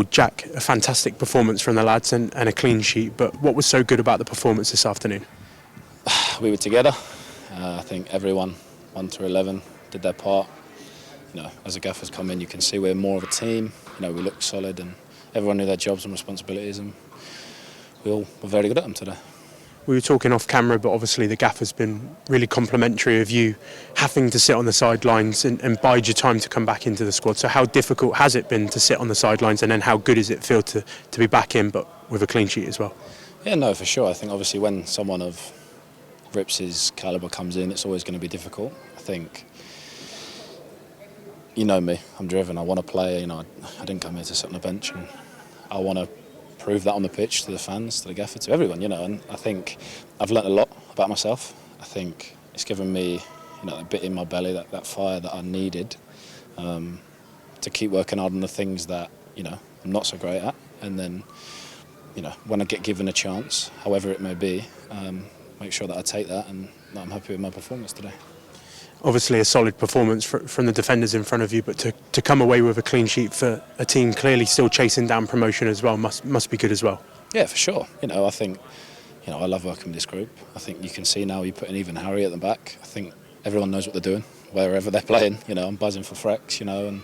Well, Jack, a fantastic performance from the lads and a clean sheet, but what was so good about the performance this afternoon? We were together. I think everyone, 1 to 11, did their part. As the gaffers come in, you can see we're more of a team. We look solid and everyone knew their jobs and responsibilities, and we all were very good at them today. We were talking off camera, but obviously the gaffer's been really complimentary of you having to sit on the sidelines and bide your time to come back into the squad. So how difficult has it been to sit on the sidelines, and then how good does it feel to be back in, but with a clean sheet as well? Yeah, no, for sure. I think obviously when someone of Rips's calibre comes in, it's always going to be difficult. I think, you know me, I'm driven, I want to play. I didn't come here to sit on the bench, and I want to prove that on the pitch to the fans, to the gaffer, to everyone, and I think I've learnt a lot about myself. I think it's given me, a bit in my belly, that fire that I needed to keep working hard on the things that, I'm not so great at, and then, when I get given a chance, however it may be, make sure that I take that and that I'm happy with my performance today. Obviously a solid performance from the defenders in front of you, but to come away with a clean sheet for a team clearly still chasing down promotion as well must be good as well. Yeah, for sure. I think, I love working with this group. I think you can see now you put in even Harry at the back. I think everyone knows what they're doing, wherever they're playing. I'm buzzing for Frex, and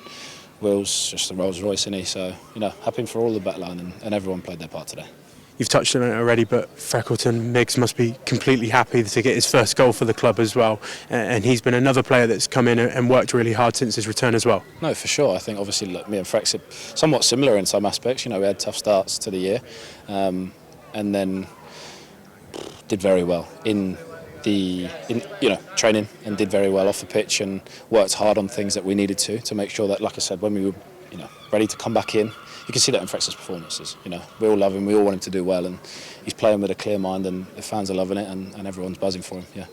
Will's just a Rolls Royce, isn't he? So, happy for all the backline and everyone played their part today. You've touched on it already, but Freckleton, Miggs must be completely happy to get his first goal for the club as well. And he's been another player that's come in and worked really hard since his return as well. No, for sure. I think obviously me and Frex are somewhat similar in some aspects. We had tough starts to the year, and then did very well in training, and did very well off the pitch and worked hard on things that we needed to make sure that, like I said, when we were ready to come back in, you can see that in Frex's performances. We all love him, we all want him to do well, and he's playing with a clear mind, and the fans are loving it, and everyone's buzzing for him. Yeah.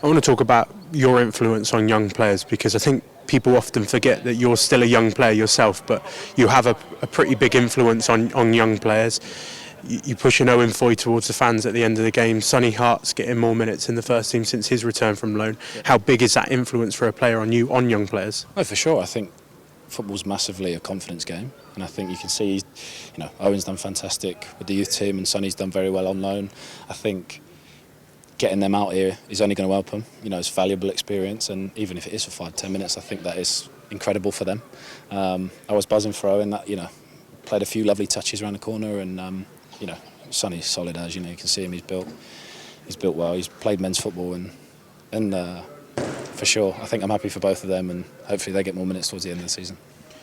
I want to talk about your influence on young players, because I think people often forget that you're still a young player yourself, but you have a pretty big influence on young players. You push an Owen Foy towards the fans at the end of the game. Sonny Hart's getting more minutes in the first team since his return from loan. How big is that influence for a player on you, on young players? Oh, for sure. I think football's massively a confidence game, and I think you can see, Owen's done fantastic with the youth team, and Sonny's done very well on loan. I think getting them out here is only going to help them. It's valuable experience, and even if it is for 5-10 minutes, I think that is incredible for them. I was buzzing for Owen. That played a few lovely touches around the corner, and Sonny's solid as you can see him. He's built well. He's played men's football, and for sure, I think I'm happy for both of them, and hopefully they get more minutes towards the end of the season.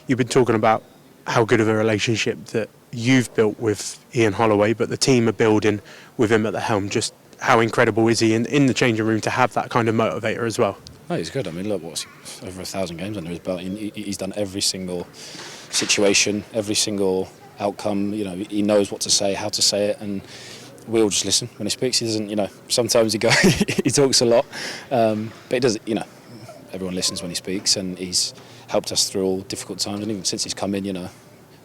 You've been talking about how good of a relationship that you've built with Ian Holloway, but the team are building with him at the helm. Just how incredible is he in the changing room to have that kind of motivator as well? No, he's good. I mean, look, over 1,000 games under his belt. He's done every single situation, every single outcome. He knows what to say, how to say it, and we all just listen when he speaks. He doesn't, sometimes he talks a lot, but he does. Everyone listens when he speaks, and he's helped us through all difficult times. And even since he's come in,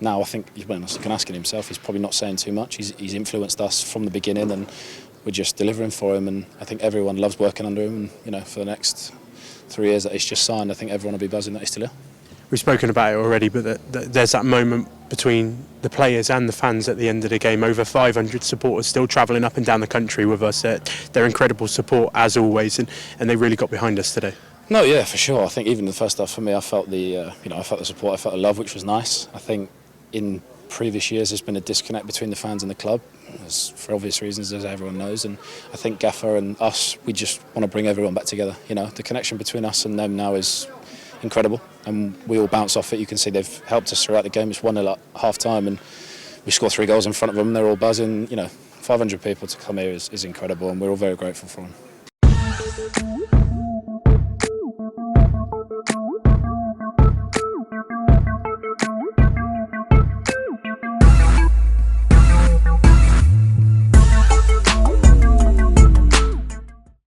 now I think you can ask him himself. He's probably not saying too much. He's influenced us from the beginning, and we're just delivering for him. And I think everyone loves working under him. And for the next 3 years that he's just signed, I think everyone will be buzzing that he's still here. We've spoken about it already, but there's that moment between the players and the fans at the end of the game. Over 500 supporters still travelling up and down the country with us. They're incredible support as always, and they really got behind us today. No, yeah, for sure. I think even the first half for me, I felt the support, I felt the love, which was nice. I think in previous years there's been a disconnect between the fans and the club, for obvious reasons, as everyone knows. And I think Gaffer and us, we just want to bring everyone back together. The connection between us and them now is incredible, and we all bounce off it. You can see they've helped us throughout the game. It's 1-0 at half time, and we score 3 goals in front of them. They're all buzzing. 500 people to come here is incredible, and we're all very grateful for them.